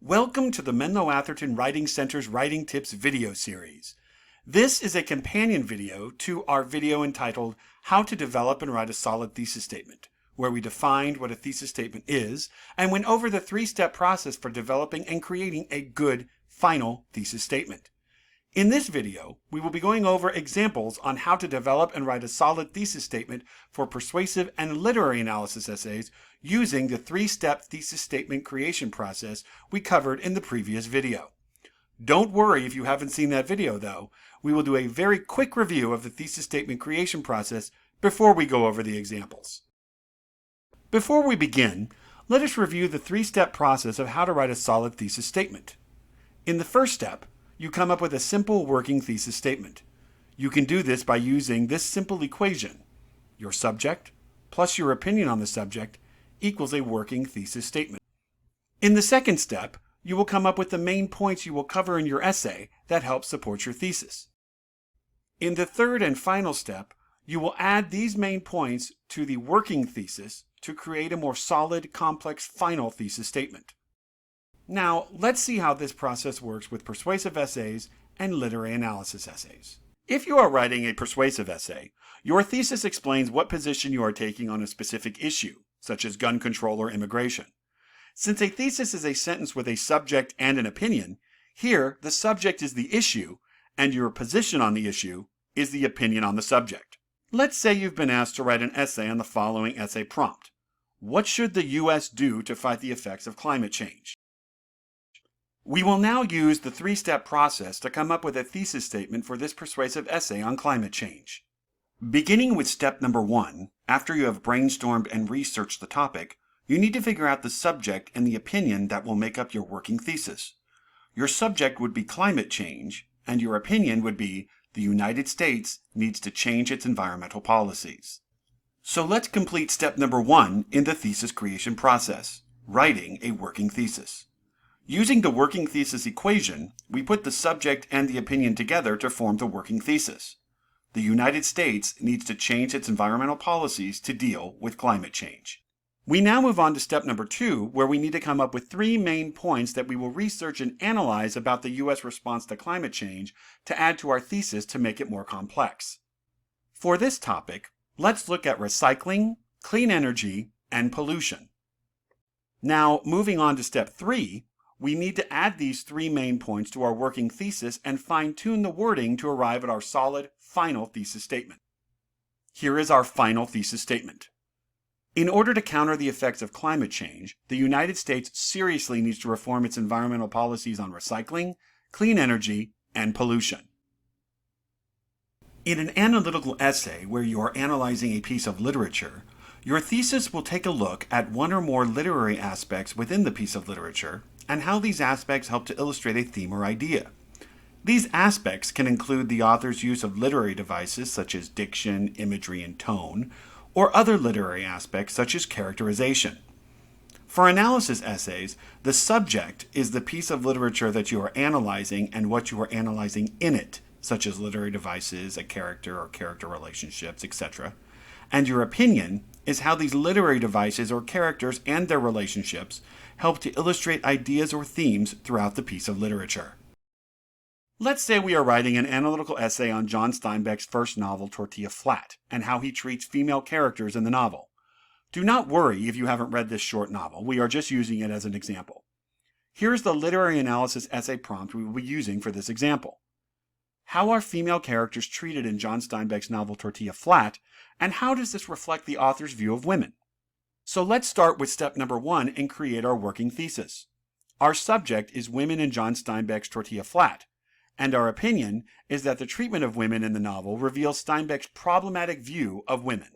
Welcome to the Menlo Atherton Writing Center's Writing Tips video series. This is a companion video to our video entitled How to Develop and Write a Solid Thesis Statement, where we defined what a thesis statement is and went over the three-step process for developing and creating a good final thesis statement. In this video, we will be going over examples on how to develop and write a solid thesis statement for persuasive and literary analysis essays using the three-step thesis statement creation process we covered in the previous video. Don't worry if you haven't seen that video though. We will do a very quick review of the thesis statement creation process before we go over the examples. Before we begin, let us review the three-step process of how to write a solid thesis statement. In the first step, you come up with a simple working thesis statement. You can do this by using this simple equation. Your subject plus your opinion on the subject equals a working thesis statement. In the second step, you will come up with the main points you will cover in your essay that help support your thesis. In the third and final step, you will add these main points to the working thesis to create a more solid, complex final thesis statement. Now, let's see how this process works with persuasive essays and literary analysis essays. If you are writing a persuasive essay, your thesis explains what position you are taking on a specific issue, such as gun control or immigration. Since a thesis is a sentence with a subject and an opinion, here the subject is the issue, and your position on the issue is the opinion on the subject. Let's say you've been asked to write an essay on the following essay prompt. What should the U.S. do to fight the effects of climate change? We will now use the three-step process to come up with a thesis statement for this persuasive essay on climate change. Beginning with step number 1, after you have brainstormed and researched the topic, you need to figure out the subject and the opinion that will make up your working thesis. Your subject would be climate change, and your opinion would be the United States needs to change its environmental policies. So let's complete step number 1 in the thesis creation process, writing a working thesis. Using the working thesis equation, we put the subject and the opinion together to form the working thesis. The United States needs to change its environmental policies to deal with climate change. We now move on to step number 2, where we need to come up with 3 main points that we will research and analyze about the U.S. response to climate change to add to our thesis to make it more complex. For this topic, let's look at recycling, clean energy, and pollution. Now, moving on to step 3, we need to add these 3 main points to our working thesis and fine-tune the wording to arrive at our solid, final thesis statement. Here is our final thesis statement. In order to counter the effects of climate change, the United States seriously needs to reform its environmental policies on recycling, clean energy, and pollution. In an analytical essay where you are analyzing a piece of literature, your thesis will take a look at one or more literary aspects within the piece of literature and how these aspects help to illustrate a theme or idea. These aspects can include the author's use of literary devices such as diction, imagery, and tone, or other literary aspects such as characterization. For analysis essays, the subject is the piece of literature that you are analyzing and what you are analyzing in it, such as literary devices, a character or character relationships, etc. And your opinion is how these literary devices or characters and their relationships help to illustrate ideas or themes throughout the piece of literature. Let's say we are writing an analytical essay on John Steinbeck's first novel, Tortilla Flat, and how he treats female characters in the novel. Do not worry if you haven't read this short novel. We are just using it as an example. Here's the literary analysis essay prompt we will be using for this example. How are female characters treated in John Steinbeck's novel Tortilla Flat, and how does this reflect the author's view of women? So let's start with step number 1 and create our working thesis. Our subject is women in John Steinbeck's Tortilla Flat, and our opinion is that the treatment of women in the novel reveals Steinbeck's problematic view of women.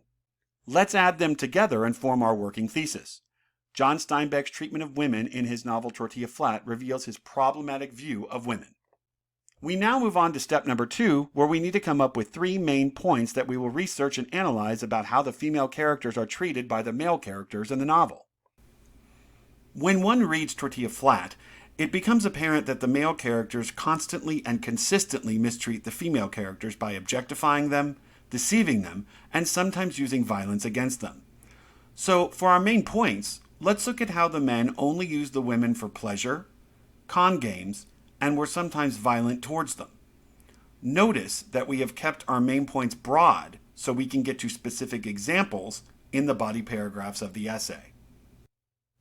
Let's add them together and form our working thesis. John Steinbeck's treatment of women in his novel Tortilla Flat reveals his problematic view of women. We now move on to step number 2, where we need to come up with 3 main points that we will research and analyze about how the female characters are treated by the male characters in the novel. When one reads Tortilla Flat, it becomes apparent that the male characters constantly and consistently mistreat the female characters by objectifying them, deceiving them, and sometimes using violence against them. So, for our main points, let's look at how the men only use the women for pleasure, con games, and were sometimes violent towards them. Notice that we have kept our main points broad so we can get to specific examples in the body paragraphs of the essay.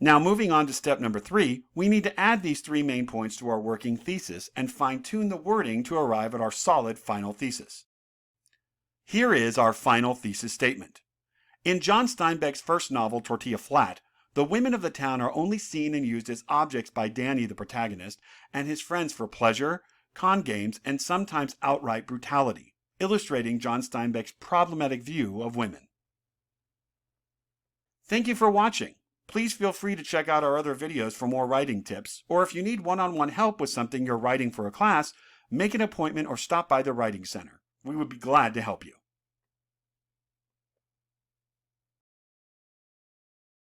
Now, moving on to step number 3, we need to add these 3 main points to our working thesis and fine-tune the wording to arrive at our solid final thesis. Here is our final thesis statement. In John Steinbeck's first novel, Tortilla Flat, the women of the town are only seen and used as objects by Danny, the protagonist, and his friends for pleasure, con games, and sometimes outright brutality, illustrating John Steinbeck's problematic view of women. Thank you for watching. Please feel free to check out our other videos for more writing tips, or if you need one-on-one help with something you're writing for a class, make an appointment or stop by the Writing Center. We would be glad to help you.